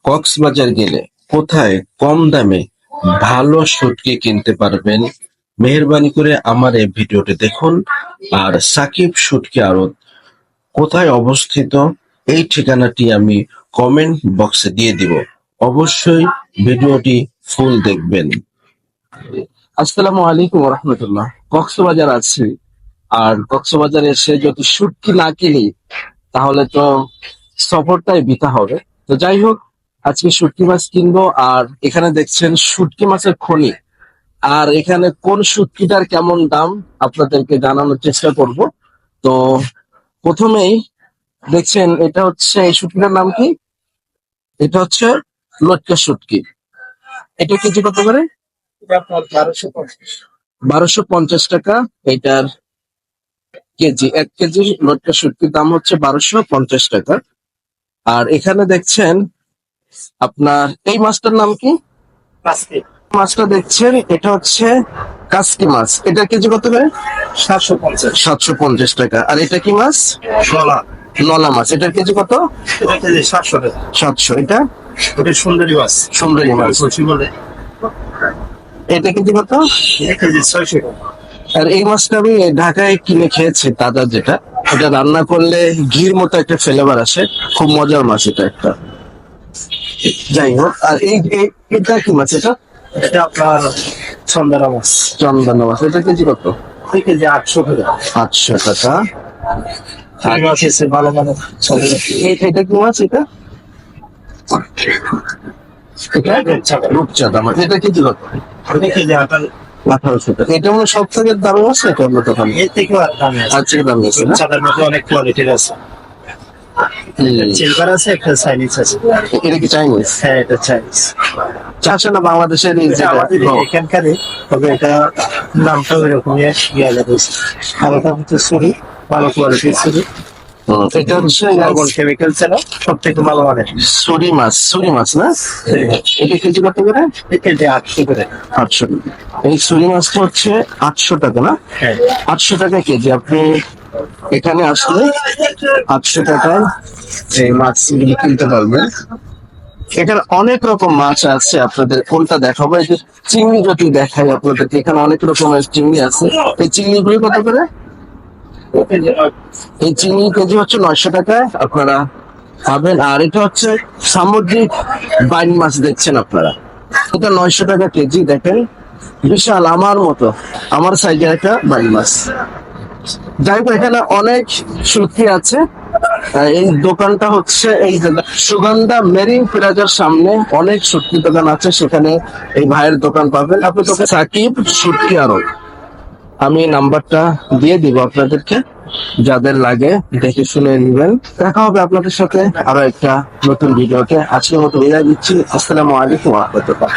কক্সবাজার গেলে কোথায় কম দামে ভালো শুটকি কিনতে পারবেন, মেহেরবানি করে আমার এই ভিডিওটি দেখুন। আর সাকিব শুটকি আড়ত কোথায় অবস্থিত এই ঠিকানাটি আমি কমেন্ট বক্সে দিয়ে দিব। অবশ্যই ভিডিওটি ফুল দেখবেন। আসসালামু আলাইকুম রহমতুল্লাহ। কক্সবাজার আছি, আর কক্সবাজারে এসে যদি শুটকি না কিনি তাহলে তো সফরটাই বৃথা হবে। তো যাই হোক, আজকে শুটকি মাছ কিনবো। আর এখানে দেখছেন শুটকি মাছের খনি। আর এখানে কোন শুটকিটার কেমন দাম আপনাদেরকে জানানোর চেষ্টা করব। তো প্রথমেই দেখছেন, এটা হচ্ছে, এই শুটকিটার নাম কি? এটা হচ্ছে লটকা শুটকি। এটা কেজি কত করে? এটা আপনার 1250 টাকা এটার কেজি। 1 কেজি লটকা শুটকির দাম হচ্ছে 1250 টাকা। আর এখানে দেখছেন আপনার এই মাছটার নাম কি? মাছটা দেখছেন, এটা হচ্ছে কাসকি মাছ। এটা কেজি কত করে? 750 টাকা। আর এটা কি মাছ? নলা মাছ। এটার কেজি কত? 700। এটা সুন্দরী মাছ। সুন্দরী মাছ। বলে এটা কেজি কত? 600 আর এই মাছটা আমি ঢাকায় কিনে খেয়েছি, তাজা যেটা। এটা রান্না করলে ঘির মতো একটা ফ্লেভার আসে, খুব মজার মাছ এটা একটা। যাই হোক, আর এটা কি মাছ? এটা আপনার চন্দনা মাছ। চন্দনা মাছ। এটা কেজি কত? 800 টাকা। 800 টাকা। আর মাছ এসে ভালো মানে এটা কি মাছ? এটা রূপচাঁদা মাছ। এটা কেজি কত? 1800 টাকা। এটা মানে সব থেকে দামি মাছ। এটা অন্য দোকানে এর থেকেও আর দামি আছে। আজকে দামি আছে না? চাঁদার মধ্যে অনেক কোয়ালিটির আছে। সিলভার আছে, একটা চাইনিজ আছে। এটা কি চাইনিজ? হ্যাঁ, এটা চাইনিজ। চাষে না বাংলাদেশের এখানকারই, তবে এটা নামটা ওইরকমই গিয়ে গেছে। আর এটা হচ্ছে সুরি, ভালো কোয়ালিটির সুরি। এটা হচ্ছে কেমিক্যাল ছাড়া সব থেকে ভালো মানে সুরি মাছ। সুরি মাছ না? এটা কেজি কত করে? এটা 800 করে। 800। এই সুরি মাছটা হচ্ছে 800 টাকা না? হ্যাঁ, 800 টাকা কেজি। আপনি এখানে আসলে 800 টাকায় এই মাছগুলি কিনতে পারবেন। এখানে অনেক রকম মাছ আছে, আপনাদের কোনটা দেখাবো? এই যে চিংড়ি যদি দেখাই আপনাদেরকে, এখানে অনেক রকমের চিংড়ি আছে। এই চিংড়িগুলি কত করে? এই চিংড়ি কেজি হচ্ছে 900 টাকায় আপনারা পাবেন। আর এটা হচ্ছে সামুদ্রিক বাইন মাছ, দেখছেন আপনারা। এটা 900 টাকা কেজি। দেখেন, বিশাল, আমার মতো, আমার সাইজের একটা বাইন মাছ। যাই হোক, এখানে অনেক শুটকি আছে। এই দোকানটা হচ্ছে এই সুগন্ধা মেরিন প্লাজার সামনে অনেক শুটকি দোকান আছে, সেখানে এই ভাইয়ের দোকান পাবেন। আপনি তোকে সাকিব শুটকি আড়ত, আমি নাম্বারটা দিয়ে দিব আপনাদেরকে, যাদের লাগে দেখে শুনে নিবেন। দেখা হবে আপনাদের সাথে আরো একটা নতুন ভিডিওতে। আজকের মতো বিদায় দিচ্ছি। আসসালামু আলাইকুম ওয়া রাহমাতুল্লাহ।